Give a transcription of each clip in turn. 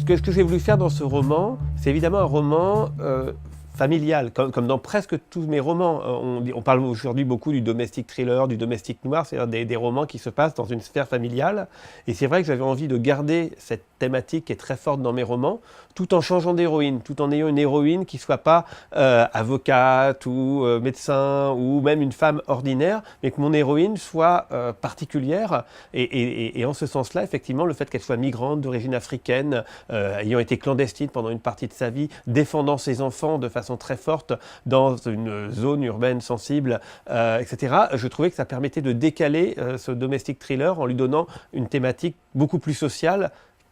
que j'ai voulu faire dans ce roman, c'est évidemment un roman familial, comme dans presque tous mes romans. On parle aujourd'hui beaucoup du domestic thriller, du domestic noir, c'est-à-dire des romans qui se passent dans une sphère familiale. Et c'est vrai que j'avais envie de garder cette thématique qui est très forte dans mes romans, tout en changeant d'héroïne, tout en ayant une héroïne qui ne soit pas avocate ou médecin ou même une femme ordinaire, mais que mon héroïne soit particulière. Et en ce sens-là, effectivement, le fait qu'elle soit migrante, d'origine africaine, ayant été clandestine pendant une partie de sa vie, défendant ses enfants de façon très forte dans une zone urbaine sensible, etc. Je trouvais que ça permettait de décaler ce domestic thriller en lui donnant une thématique beaucoup plus sociale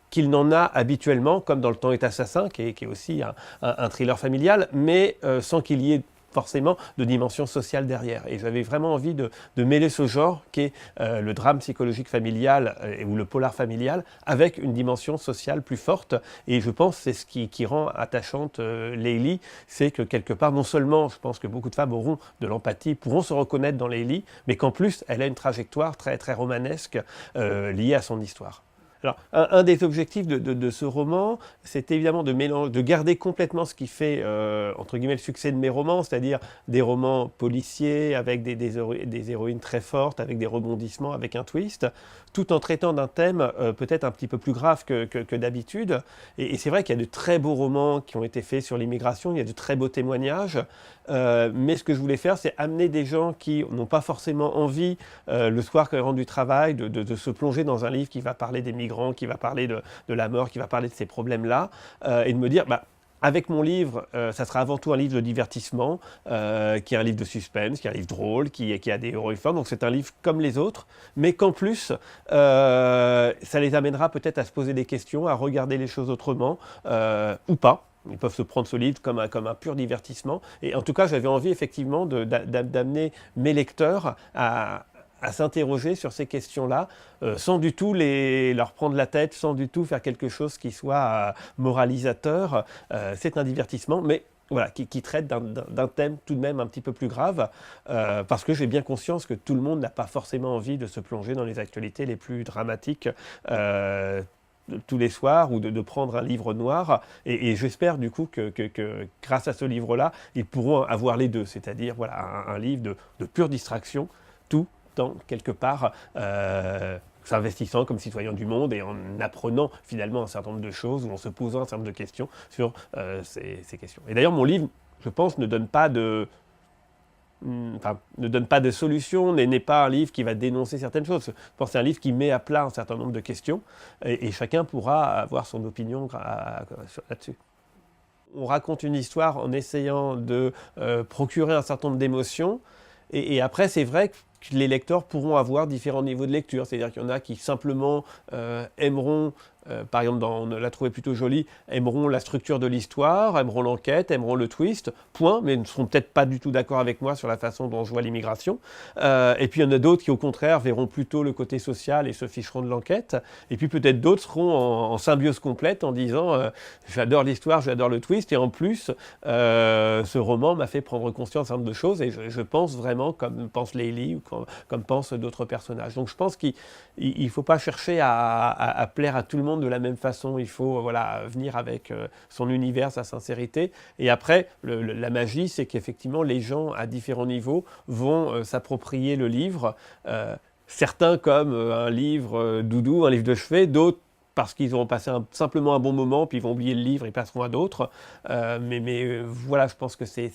qu'il n'en a habituellement, comme dans Le Temps est assassin, qui est aussi un thriller familial, mais sans qu'il y ait forcément de dimension sociale derrière. Et j'avais vraiment envie de mêler ce genre qui est le drame psychologique familial ou le polar familial avec une dimension sociale plus forte. Et je pense que c'est ce qui rend attachante Leili, c'est que quelque part, non seulement je pense que beaucoup de femmes auront de l'empathie, pourront se reconnaître dans Leili, mais qu'en plus, elle a une trajectoire très, très romanesque liée à son histoire. Alors, un des objectifs de ce roman, c'est évidemment de garder complètement ce qui fait, entre guillemets, le succès de mes romans, c'est-à-dire des romans policiers avec des héroïnes très fortes, avec des rebondissements, avec un twist, tout en traitant d'un thème peut-être un petit peu plus grave que d'habitude. Et c'est vrai qu'il y a de très beaux romans qui ont été faits sur l'immigration, il y a de très beaux témoignages, mais ce que je voulais faire, c'est amener des gens qui n'ont pas forcément envie, le soir quand ils rentrent du travail, de se plonger dans un livre qui va parler des migrants, qui va parler de la mort, qui va parler de ces problèmes-là, et de me dire, avec mon livre, ça sera avant tout un livre de divertissement, qui est un livre de suspense, qui est un livre drôle, qui a des héros forts, donc c'est un livre comme les autres, mais qu'en plus, ça les amènera peut-être à se poser des questions, à regarder les choses autrement, ou pas. Ils peuvent se prendre ce livre comme un pur divertissement. Et en tout cas, j'avais envie effectivement d'amener mes lecteurs à s'interroger sur ces questions-là, sans du tout leur prendre la tête, sans du tout faire quelque chose qui soit moralisateur. C'est un divertissement, mais voilà, qui traite d'un thème tout de même un petit peu plus grave, parce que j'ai bien conscience que tout le monde n'a pas forcément envie de se plonger dans les actualités les plus dramatiques tous les soirs, ou de prendre un livre noir, et j'espère du coup que grâce à ce livre-là, ils pourront avoir les deux, c'est-à-dire voilà, un livre de pure distraction, tout en quelque part s'investissant comme citoyen du monde et en apprenant finalement un certain nombre de choses, ou en se posant un certain nombre de questions sur ces questions. Et d'ailleurs, mon livre, je pense, ne donne pas de solution, n'est pas un livre qui va dénoncer certaines choses. Je pense que c'est un livre qui met à plat un certain nombre de questions, et chacun pourra avoir son opinion là-dessus. On raconte une histoire en essayant de procurer un certain nombre d'émotions, et après, c'est vrai que les lecteurs pourront avoir différents niveaux de lecture. C'est-à-dire qu'il y en a qui simplement aimeront, par exemple, on l'a trouvé plutôt joli, aimeront la structure de l'histoire, aimeront l'enquête, aimeront le twist, point, mais ne seront peut-être pas du tout d'accord avec moi sur la façon dont je vois l'immigration. Et puis il y en a d'autres qui, au contraire, verront plutôt le côté social et se ficheront de l'enquête. Et puis peut-être d'autres seront en symbiose complète en disant j'adore l'histoire, j'adore le twist, et en plus, ce roman m'a fait prendre conscience d'un certain nombre de choses, et je pense vraiment comme pense Leili, ou comme pensent d'autres personnages. Donc je pense qu'il ne faut pas chercher à plaire à tout le monde de la même façon. Il faut venir avec son univers, sa sincérité. Et après, la magie, c'est qu'effectivement, les gens à différents niveaux vont s'approprier le livre. Certains comme un livre doudou, un livre de chevet, d'autres parce qu'ils auront passé simplement un bon moment, puis ils vont oublier le livre et passeront à d'autres. Mais voilà, je pense que c'est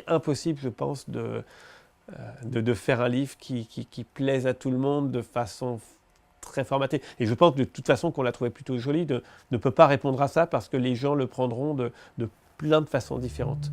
impossible, je pense, de faire un livre qui plaise à tout le monde de façon très formatée. Et je pense de toute façon qu'on l'a trouvé plutôt joli, ne peut pas répondre à ça, parce que les gens le prendront de plein de façons différentes.